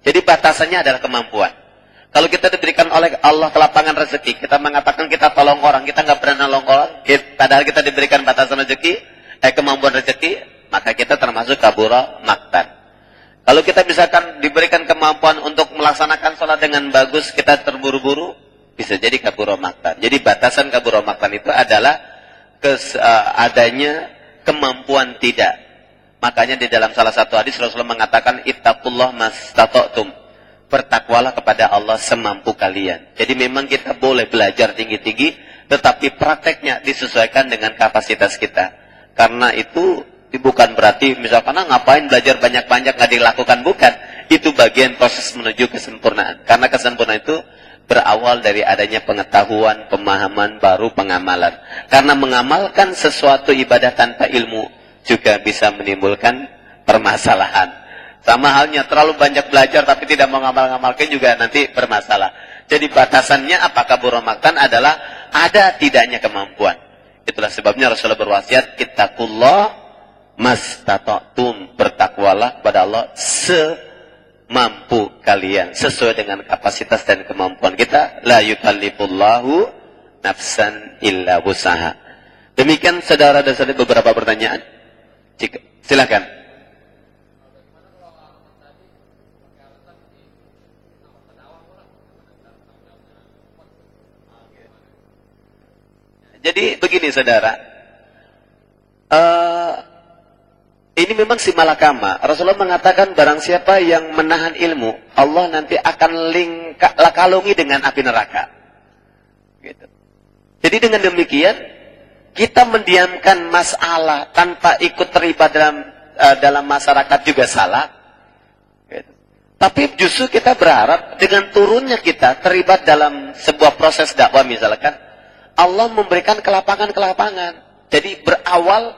Jadi batasannya adalah kemampuan. Kalau kita diberikan oleh Allah kelapangan rezeki, kita mengatakan kita tolong orang, kita nggak pernah nolong orang, padahal kita diberikan batasan rezeki, kemampuan rezeki, maka kita termasuk kabura maktan. Kalau kita misalkan diberikan kemampuan untuk melaksanakan sholat dengan bagus, kita terburu-buru, bisa jadi kabura maktan. Jadi batasan kabura maktan itu adalah adanya kemampuan tidak. Makanya di dalam salah satu hadis Rasulullah mengatakan ittaqullah mastata'tum. Bertakwalah kepada Allah semampu kalian. Jadi memang kita boleh belajar tinggi-tinggi, tetapi prakteknya disesuaikan dengan kapasitas kita. Karena itu bukan berarti misalkan ngapain belajar banyak-banyak nggak dilakukan, bukan. Itu bagian proses menuju kesempurnaan. Karena kesempurnaan itu berawal dari adanya pengetahuan, pemahaman, baru pengamalan. Karena mengamalkan sesuatu ibadah tanpa ilmu juga bisa menimbulkan permasalahan. Sama halnya terlalu banyak belajar tapi tidak mengamalkan juga nanti bermasalah. Jadi batasannya apakah kabura maktan adalah ada tidaknya kemampuan. Itulah sebabnya Rasulullah berwasiat, ittaqullah mastata'tum, bertakwalah kepada Allah semampu kalian, sesuai dengan kapasitas dan kemampuan kita. La yukallifullahu nafsan illa wusaha. Demikian saudara dan saudari beberapa pertanyaan. Silakan. Jadi begini saudara, ini memang si malakama. Rasulullah mengatakan barang siapa yang menahan ilmu, Allah nanti akan kalungi dengan api neraka. Gitu. Jadi dengan demikian, kita mendiamkan masalah tanpa ikut terlibat dalam masyarakat juga salah. Gitu. Tapi justru kita berharap dengan turunnya kita terlibat dalam sebuah proses dakwah misalkan, Allah memberikan kelapangan-kelapangan. Jadi berawal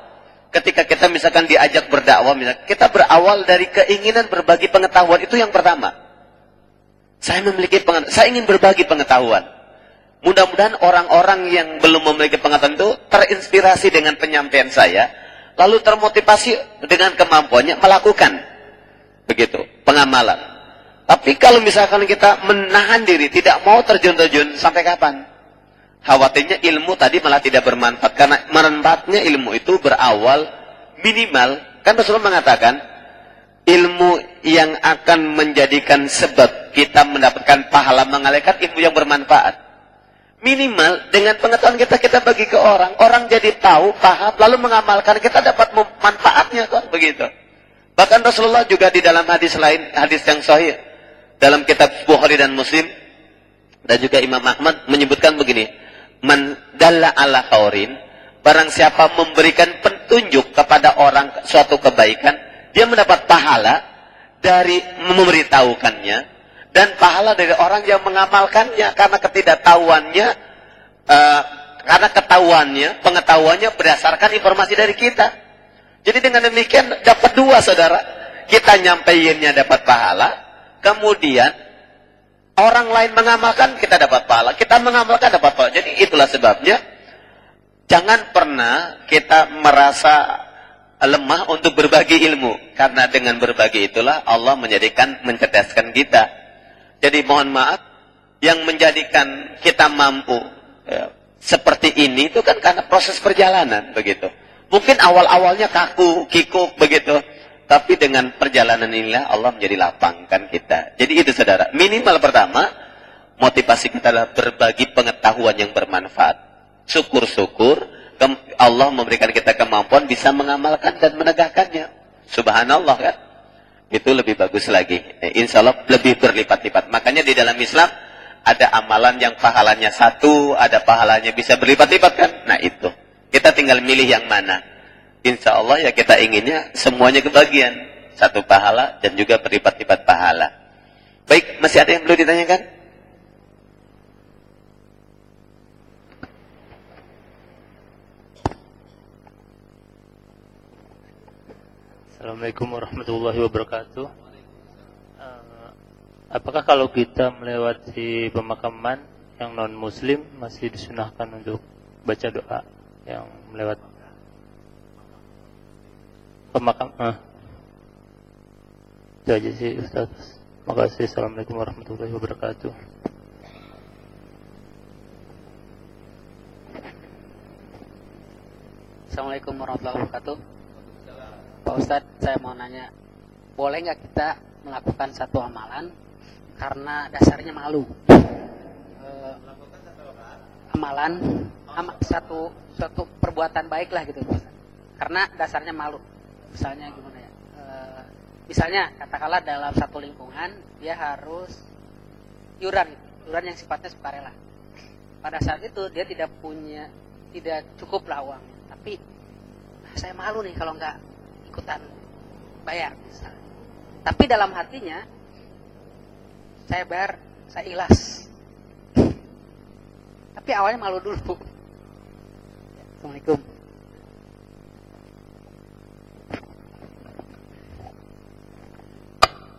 ketika kita misalkan diajak berdakwah, misalkan, kita berawal dari keinginan berbagi pengetahuan, itu yang pertama. Saya ingin berbagi pengetahuan. Mudah-mudahan orang-orang yang belum memiliki pengetahuan itu terinspirasi dengan penyampaian saya, lalu termotivasi dengan kemampuannya melakukan begitu pengamalan. Tapi kalau misalkan kita menahan diri, tidak mau terjun-terjun, sampai kapan? Khawatirnya ilmu tadi malah tidak bermanfaat. Karena manfaatnya ilmu itu berawal minimal. Kan Rasulullah mengatakan, ilmu yang akan menjadikan sebab kita mendapatkan pahala mengalihkan ilmu yang bermanfaat. Minimal dengan pengetahuan kita bagi ke orang. Orang jadi tahu, paham, lalu mengamalkan. Kita dapat manfaatnya kok. Begitu. Bahkan Rasulullah juga di dalam hadis lain, hadis yang sahih, dalam kitab Bukhari dan Muslim, dan juga Imam Ahmad menyebutkan begini, man dalla ala khairin, barang siapa memberikan petunjuk kepada orang suatu kebaikan, dia mendapat pahala dari memberitahukannya dan pahala dari orang yang mengamalkannya, karena ketidaktahuannya, karena pengetahuannya berdasarkan informasi dari kita. Jadi dengan demikian dapat dua saudara, kita nyampeinnya dapat pahala, kemudian orang lain mengamalkan, kita dapat pahala. Kita mengamalkan, dapat pahala. Jadi itulah sebabnya, jangan pernah kita merasa lemah untuk berbagi ilmu. Karena dengan berbagi itulah Allah mencerdaskan kita. Jadi mohon maaf, yang menjadikan kita mampu seperti ini, itu kan karena proses perjalanan. Begitu. Mungkin awal-awalnya kaku, kikuk, begitu. Tapi dengan perjalanan inilah Allah menjadi lapangkan kita. Jadi itu saudara. Minimal pertama, motivasi kita adalah berbagi pengetahuan yang bermanfaat. Syukur-syukur Allah memberikan kita kemampuan bisa mengamalkan dan menegakkannya. Subhanallah kan. Itu lebih bagus lagi. Insya Allah lebih berlipat-lipat. Makanya di dalam Islam ada amalan yang pahalanya satu, ada pahalanya bisa berlipat-lipat kan. Nah itu. Kita tinggal milih yang mana. Insya Allah ya kita inginnya semuanya kebagian. Satu pahala dan juga berlipat-lipat pahala. Baik, masih ada yang perlu ditanyakan? Assalamualaikum warahmatullahi wabarakatuh. Apakah kalau kita melewati pemakaman yang non muslim masih disunahkan untuk baca doa yang melewati pemakam? Itu aja sih Ustaz. Makasih. Assalamualaikum warahmatullahi wabarakatuh. Assalamualaikum warahmatullahi wabarakatuh. Pak Ustadz, saya mau nanya, boleh nggak kita melakukan satu amalan karena dasarnya malu? Amalan, suatu perbuatan baik lah gitu, karena dasarnya malu. Misalnya gimana ya? Misalnya katakanlah dalam satu lingkungan dia harus iuran yang sifatnya sukarela. Pada saat itu dia tidak cukup lah uangnya, tapi saya malu nih kalau nggak ikutan bayar misalnya. Tapi dalam hatinya saya bayar, saya ikhlas. Tapi awalnya malu dulu. Assalamualaikum.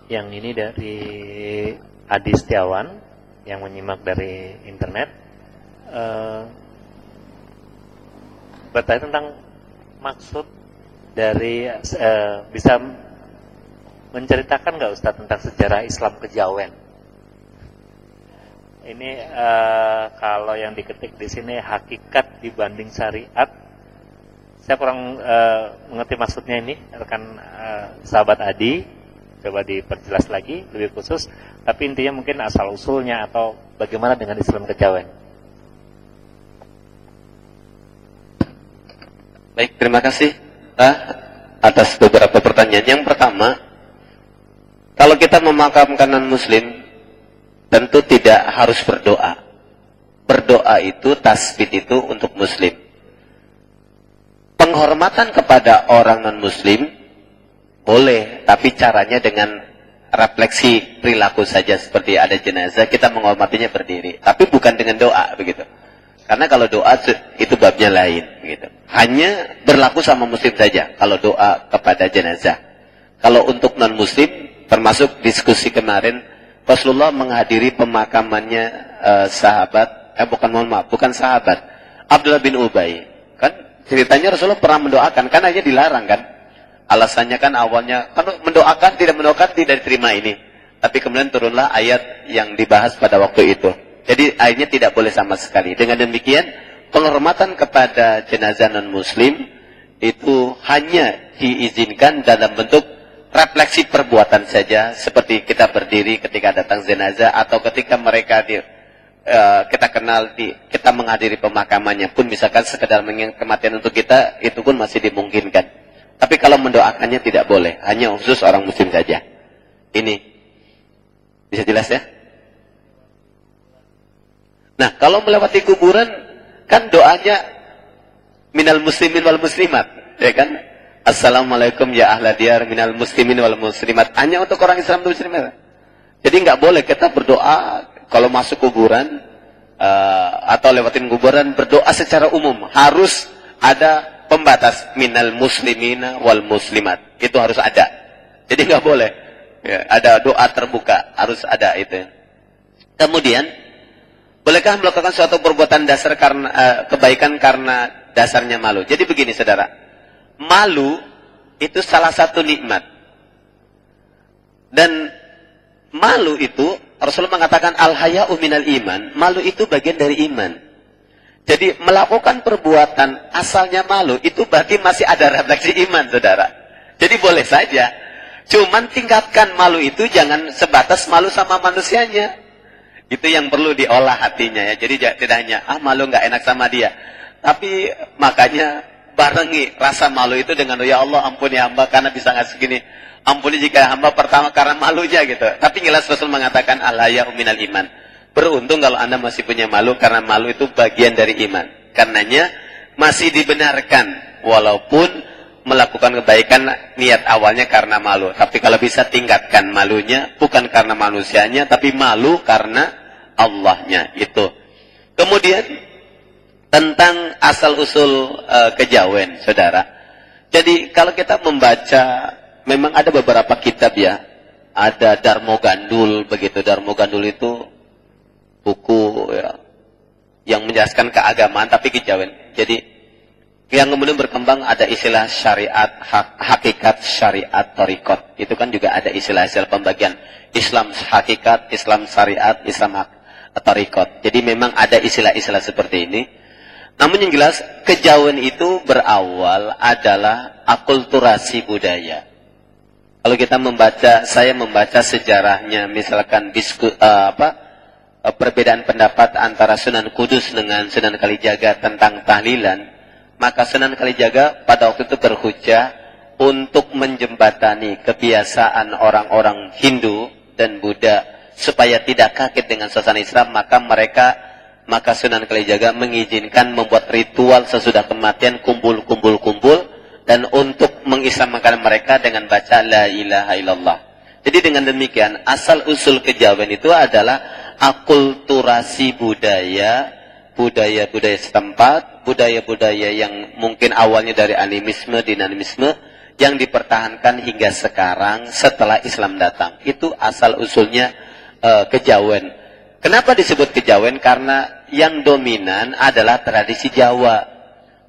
Yang ini dari Adi Setiawan yang menyimak dari internet. bertanya tentang maksud dari bisa menceritakan nggak Ustadz tentang sejarah Islam kejawen? Ini kalau yang diketik di sini hakikat dibanding syariat. Saya kurang mengerti maksudnya ini, rekan sahabat Adi, coba diperjelas lagi lebih khusus. Tapi intinya mungkin asal usulnya atau bagaimana dengan Islam kejawen. Baik, terima kasih atas beberapa pertanyaan. Yang pertama, kalau kita memakamkan non-muslim, tentu tidak harus berdoa. Berdoa itu, tasbih itu untuk muslim. Penghormatan kepada orang non-muslim boleh, tapi caranya dengan refleksi perilaku saja. Seperti ada jenazah, kita menghormatinya berdiri, tapi bukan dengan doa, begitu. Karena kalau doa itu babnya lain, begitu. Hanya berlaku sama muslim saja kalau doa kepada jenazah. Kalau untuk non-muslim, termasuk diskusi kemarin, Rasulullah menghadiri pemakamannya bukan sahabat, Abdullah bin Ubay. Kan ceritanya Rasulullah pernah mendoakan, kan hanya dilarang kan. Alasannya kan awalnya, kan mendoakan tidak diterima ini. Tapi kemudian turunlah ayat yang dibahas pada waktu itu. Jadi ayatnya tidak boleh sama sekali. Dengan demikian, penghormatan kepada jenazah non-muslim itu hanya diizinkan dalam bentuk refleksi perbuatan saja. Seperti kita berdiri ketika datang jenazah, atau ketika mereka kita kenal, kita menghadiri pemakamannya pun, misalkan sekedar mengingat kematian untuk kita, itu pun masih dimungkinkan. Tapi kalau mendoakannya tidak boleh, hanya khusus orang muslim saja. Ini bisa jelas ya? Nah, kalau melewati kuburan, kan doanya minal muslimin wal muslimat, ya kan? Assalamualaikum ya ahla diyar minal muslimin wal muslimat. Hanya untuk orang Islam dan muslimat. Jadi nggak boleh kita berdoa kalau masuk kuburan atau lewatin kuburan, berdoa secara umum. Harus ada pembatas minal muslimina wal muslimat. Itu harus ada. Jadi nggak boleh. Ya, ada doa terbuka, harus ada itu. Kemudian, bolehkah melakukan suatu perbuatan dasar karena kebaikan karena dasarnya malu? Jadi begini saudara, malu itu salah satu nikmat. Dan malu itu, Rasulullah mengatakan al-haya'u minal iman. Malu itu bagian dari iman. Jadi melakukan perbuatan asalnya malu, itu berarti masih ada refleksi iman saudara. Jadi boleh saja. Cuman tingkatkan malu itu jangan sebatas malu sama manusianya. Itu yang perlu diolah hatinya ya. Jadi tidak hanya malu nggak enak sama dia, tapi makanya barengi rasa malu itu dengan ya Allah ampuni hamba karena bisa ngasih gini. Ampuni jika hamba pertama karena malunya gitu. Tapi jelas Rasul mengatakan al-haya'u minal iman. Beruntung kalau Anda masih punya malu, karena malu itu bagian dari iman. Karenanya masih dibenarkan walaupun melakukan kebaikan niat awalnya karena malu. Tapi kalau bisa tingkatkan malunya, bukan karena manusianya, tapi malu karena Allahnya itu. Kemudian tentang asal usul kejawen, saudara. Jadi kalau kita membaca, memang ada beberapa kitab ya. Ada Darmo Gandul, begitu. Darmo Gandul itu buku ya, yang menjelaskan keagamaan tapi kejawen. Jadi yang kemudian berkembang ada istilah syariat, hakikat, syariat, thariqat. Itu kan juga ada istilah-istilah pembagian. Islam hakikat, Islam syariat, Islam thariqat. Jadi memang ada istilah-istilah seperti ini. Namun yang jelas, kejawen itu berawal adalah akulturasi budaya. Kalau kita membaca, saya membaca sejarahnya, misalkan perbedaan pendapat antara Sunan Kudus dengan Sunan Kalijaga tentang tahlilan, maka Sunan Kalijaga pada waktu itu berhujjah untuk menjembatani kebiasaan orang-orang Hindu dan Buddha supaya tidak kaget dengan suasana Islam. Maka Sunan Kalijaga mengizinkan membuat ritual sesudah kematian, kumpul dan untuk mengislamkan mereka dengan baca la ilaha illallah. Jadi dengan demikian asal usul kejawen itu adalah akulturasi budaya setempat, budaya-budaya yang mungkin awalnya dari animisme, dinamisme, yang dipertahankan hingga sekarang setelah Islam datang. Itu asal usulnya kejawen. Kenapa disebut kejawen? Karena yang dominan adalah tradisi Jawa.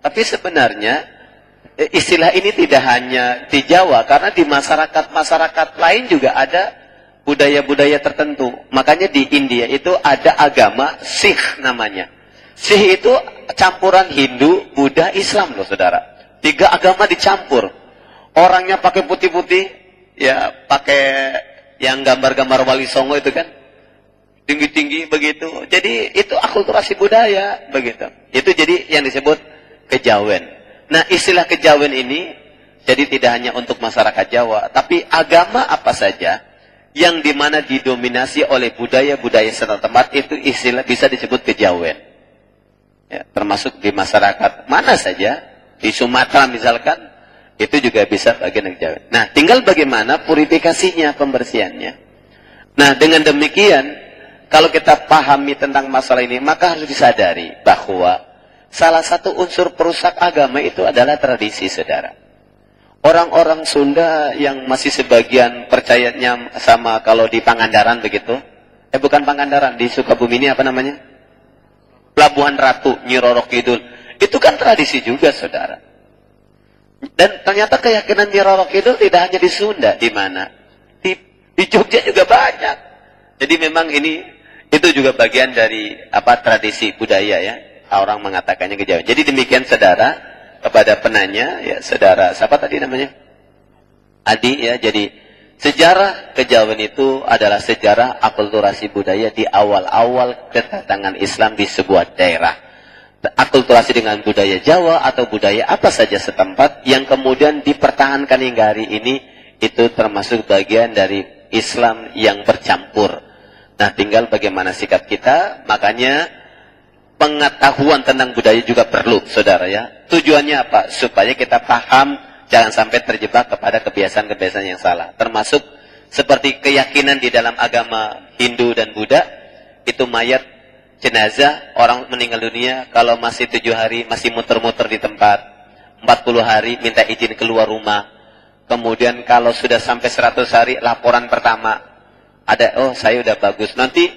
Tapi sebenarnya istilah ini tidak hanya di Jawa, karena di masyarakat lain juga ada budaya-budaya tertentu. Makanya di India itu ada agama Sikh namanya. Sikh itu campuran Hindu, Buddha, Islam loh saudara. 3 agama dicampur. Orangnya pakai putih-putih, ya pakai yang gambar-gambar Wali Songo itu kan. Tinggi-tinggi begitu. Jadi itu akulturasi budaya begitu. Itu jadi yang disebut kejawen. Nah, istilah kejawen ini jadi tidak hanya untuk masyarakat Jawa, tapi agama apa saja yang dimana didominasi oleh budaya-budaya setempat itu istilah bisa disebut kejawen. Ya, termasuk di masyarakat mana saja, di Sumatera misalkan, itu juga bisa bagian kejawen. Nah, tinggal bagaimana purifikasinya, pembersihannya. Nah, dengan demikian kalau kita pahami tentang masalah ini, maka harus disadari bahwa salah satu unsur perusak agama itu adalah tradisi, saudara. Orang-orang Sunda yang masih sebagian percayanya sama kalau di Pangandaran begitu. Bukan Pangandaran, di Sukabumi ini apa namanya? Pelabuhan Ratu, Nyi Roro Kidul. Itu kan tradisi juga, saudara. Dan ternyata keyakinan Nyi Roro Kidul tidak hanya di Sunda, di mana? Di Jogja juga banyak. Jadi memang itu juga bagian dari tradisi budaya ya. Orang mengatakannya kejawen. Jadi demikian saudara, kepada penanya ya, saudara siapa tadi namanya? Adi ya. Jadi sejarah kejawen itu adalah sejarah akulturasi budaya di awal-awal kedatangan Islam di sebuah daerah. Akulturasi dengan budaya Jawa atau budaya apa saja setempat yang kemudian dipertahankan hingga hari ini, itu termasuk bagian dari Islam yang bercampur. Nah, tinggal bagaimana sikap kita. Makanya pengetahuan tentang budaya juga perlu, saudara ya. Tujuannya apa? Supaya kita paham, jangan sampai terjebak kepada kebiasaan-kebiasaan yang salah. Termasuk seperti keyakinan di dalam agama Hindu dan Buddha, itu mayat jenazah orang meninggal dunia kalau masih 7 hari masih muter-muter di tempat, 40 hari minta izin keluar rumah. Kemudian kalau sudah sampai 100 hari laporan pertama ada, oh saya udah bagus. Nanti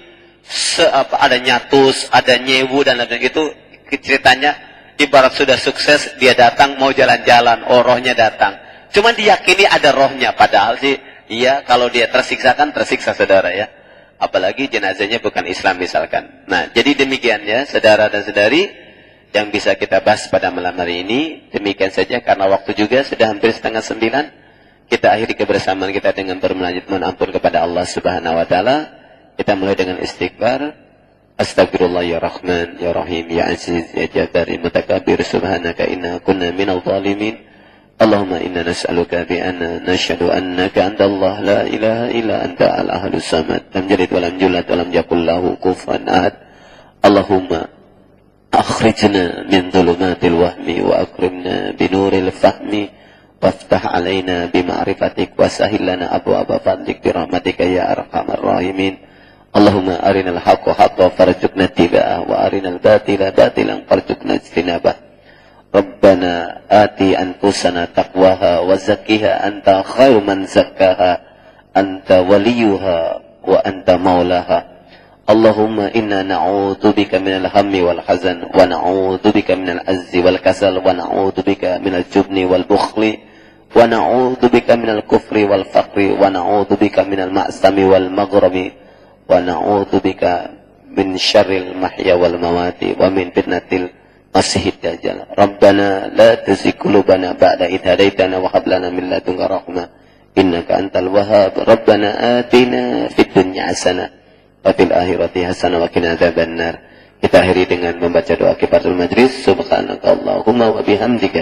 ada nyatus, ada nyewu dan lain-lain. Itu ceritanya ibarat sudah sukses, dia datang mau jalan-jalan, oh rohnya datang. Cuman diyakini ada rohnya, padahal sih iya, kalau dia tersiksa kan tersiksa, saudara ya. Apalagi jenazahnya bukan Islam misalkan. Nah, jadi demikian ya saudara dan saudari yang bisa kita bahas pada malam hari ini. Demikian saja karena waktu juga sudah hampir 8:30. Kita akhiri kebersamaan kita dengan bermunajat mohon ampun kepada Allah Subhanahu wa taala. Kita mulai dengan istighfar. Astagfirullah ya Rahman ya Rahim ya Aziz ya Jabbar ya Mutakabbir subhanaka inna kunna minal zalimin. Allahumma inna nas'aluka bi anna nashhadu annaka antallah la ilaha illa anta al-ahadus samad lam yalid wa lam yulad wa lam yakul lahu kufuwan ahad. Allahumma akhrijna min dhulumatil wahmi wa akrimna bi nuril fahmi waftah alaina bima'rifatik wasahil lana abwaaba fadlik birahmatika ya arhamar rahimin. Allahumma arinal haqqa haqqan farzuqna ittiba'ah wa arinal batila batilan farzuqna ijtinabah. Rabbana ati anfusana taqwaha wa zakkiha anta khairu man zakkaha anta waliyuha wa anta maulaha. Allahumma inna na'udzubika minal hammi wal hazan wa na'udzubika minal azzi wal kasal wa na'udzubika minal jubni wal bukhli wa na'udzubika minal kufri wal faqri wa na'udzubika minal ma'sami wal maghrami wa na'udzubika min syarril mahya wal mamati wa min fitnatil masihid dajjal. Rabbana la tuzigh qulubana ba'da idh hadaitana wa hab lana min ladunka rahmah innaka antal wahhab. Rabbana atina fid dunya hasanah wa fil akhirati hasanah wa qina adzabannar. Kita akhiri dengan membaca doa kifaratul majlis. Subhanakallahumma wa bihamdika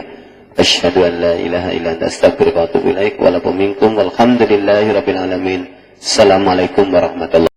asyhadu an la ilaha illa anta astaghfiruka wa atubu ilaik. Wa lakum minkum walhamdulillahi rabbil alamin. Assalamualaikum warahmatullahi